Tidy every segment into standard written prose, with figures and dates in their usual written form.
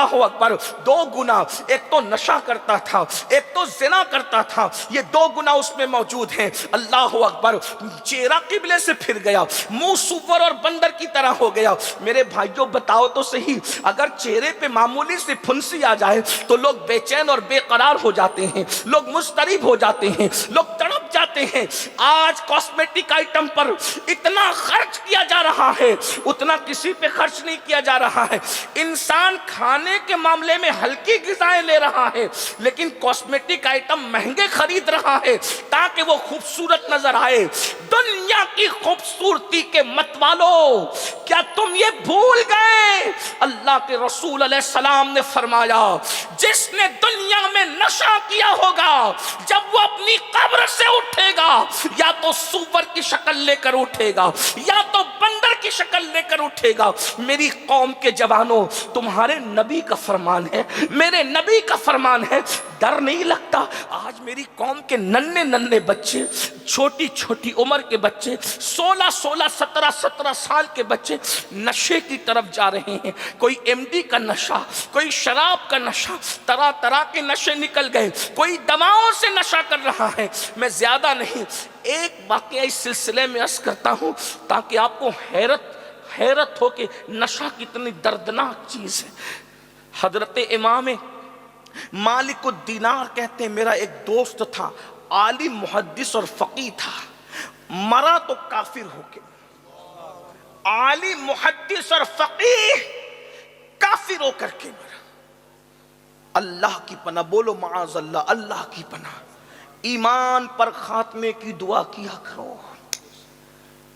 اللہ اکبر، 2 گناہ، ایک تو نشہ کرتا تھا، ایک تو زنا کرتا تھا، یہ 2 گناہ اس میں موجود ہیں۔ اللہ اکبر، چہرہ قبلے سے پھر گیا، منہ سور اور بندر کی طرح ہو گیا۔ میرے بھائیوں بتاؤ تو صحیح، اگر چہرے پہ معمولی سی پھنسی آ جائے تو لوگ بے چین اور بے قرار ہو جاتے ہیں، لوگ مضطرب ہو جاتے ہیں، لوگ تڑپ جاتے ہیں۔ آج کاسمیٹک آئٹم پر اتنا خرچ کیا جا رہا ہے، اتنا کسی پہ خرچ نہیں کیا جا رہا ہے۔ انسان کھانے کے معاملے میں ہلکی غذائیں لے رہا ہے، لیکن کاسمیٹک آئٹم مہنگے خرید رہا ہے تاکہ وہ خوبصورت نظر آئے۔ دنیا کی خوبصورتی کے متوالو، کیا تم یہ بھول گئے؟ اللہ کے رسول علیہ السلام نے فرمایا، جس نے دنیا میں نشہ کیا ہوگا، جب وہ اپنی قبر سے اٹھے گا، یا تو سور کی شکل لے کر اٹھے گا یا تو بندر کی شکل لے کر اٹھے گا۔ میری قوم کے جوانوں، تمہارے نبی کا فرمان ہے، میرے نبی کا فرمان ہے، ڈر نہیں لگتا؟ آج میری قوم کے ننھے ننھے بچے، چھوٹی چھوٹی عمر کے بچے، 16 17 سال کے بچے نشے کی طرف جا رہے ہیں۔ کوئی ایم ڈی کا نشہ، کوئی شراب کا نشہ، طرح طرح کے نشے نکل گئے، کوئی دواؤں سے نشہ کر رہا ہے۔ میں زیادہ نہیں، ایک واقعہ اس سلسلے میں عرض کرتا ہوں تاکہ آپ کو حیرت ہو کہ نشہ کتنی دردناک چیز ہے۔ حضرت امام مالک الدینار کہتے ہیں، میرا ایک دوست تھا، عالم محدث اور فقیہ تھا، مرا تو کافر ہو کے، عالم محدث اور فقیہ کافر ہو کر کے مرا۔ اللہ کی پناہ، بولو معاذ اللہ، اللہ کی پناہ۔ ایمان پر خاتمے کی دعا کیا کرو،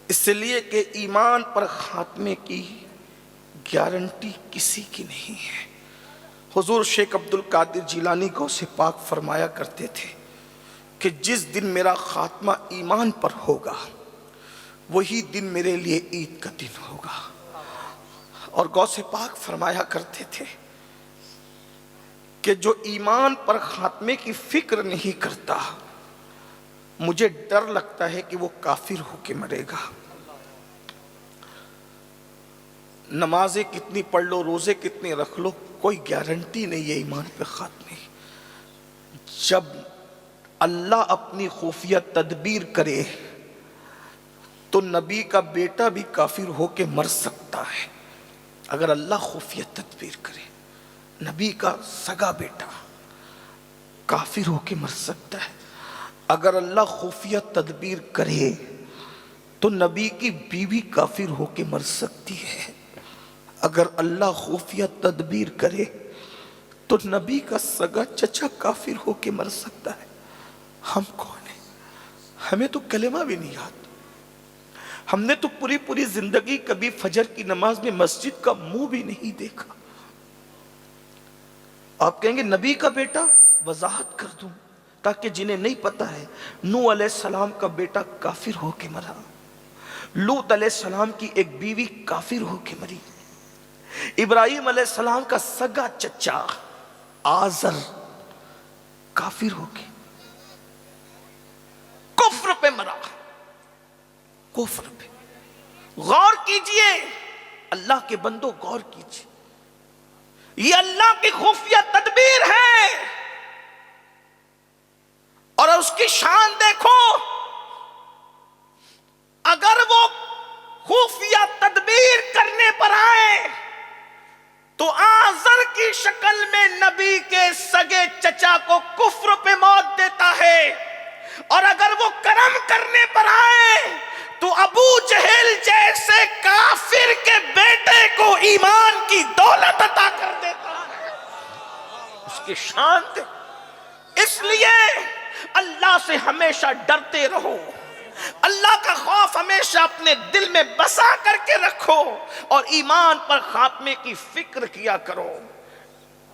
اس لیے کہ ایمان پر خاتمے کی گارنٹی کسی کی نہیں ہے۔ حضور شیخ عبد القادر جیلانی غوث پاک فرمایا کرتے تھے کہ جس دن میرا خاتمہ ایمان پر ہوگا وہی دن میرے لیے عید کا دن ہوگا۔ اور غوث پاک فرمایا کرتے تھے کہ جو ایمان پر خاتمے کی فکر نہیں کرتا، مجھے ڈر لگتا ہے کہ وہ کافر ہو کے مرے گا۔ نمازیں کتنی پڑھ لو، روزے کتنے رکھ لو، کوئی گارنٹی نہیں ہے ایمان پہ خاتمے۔ جب اللہ اپنی خفیہ تدبیر کرے تو نبی کا بیٹا بھی کافر ہو کے مر سکتا ہے۔ اگر اللہ خفیہ تدبیر کرے، نبی کا سگا بیٹا کافر ہو کے مر سکتا ہے۔ اگر اللہ خفیہ تدبیر کرے تو نبی کی بیوی کافر ہو کے مر سکتی ہے۔ اگر اللہ خفیہ تدبیر کرے تو نبی کا سگا چچا کافر ہو کے مر سکتا ہے۔ ہم کون ہیں؟ ہمیں تو کلمہ بھی نہیں یاد، ہم نے تو پوری زندگی کبھی فجر کی نماز میں مسجد کا منہ بھی نہیں دیکھا۔ آپ کہیں گے نبی کا بیٹا، وضاحت کر دوں تاکہ جنہیں نہیں پتا ہے، نوح علیہ السلام کا بیٹا کافر ہو کے مرا، لوط علیہ السلام کی ایک بیوی کافر ہو کے مری، ابراہیم علیہ السلام کا سگا چچا آزر کافر ہو کے کفر پہ مرا، کفر پہ۔ غور کیجئے اللہ کے بندو، غور کیجئے، یہ اللہ کی خفیہ تدبیر ہے اور اس کی شان دیکھو۔ اگر وہ خفیہ تدبیر کرنے پر آئے تو آزر کی شکل میں نبی کے سگے چچا کو کفر پہ موت دیتا ہے، اور اگر وہ کرم کرنے پر آئے تو ابو جہل جیسے کافر کے بیٹے کو ایمان کی دولت عطا کر دیتا ہے۔ اس کی شان دے۔ اس لیے اللہ سے ہمیشہ ڈرتے رہو، اللہ کا خوف ہمیشہ اپنے دل میں بسا کر کے رکھو، اور ایمان پر خاتمے کی فکر کیا کرو۔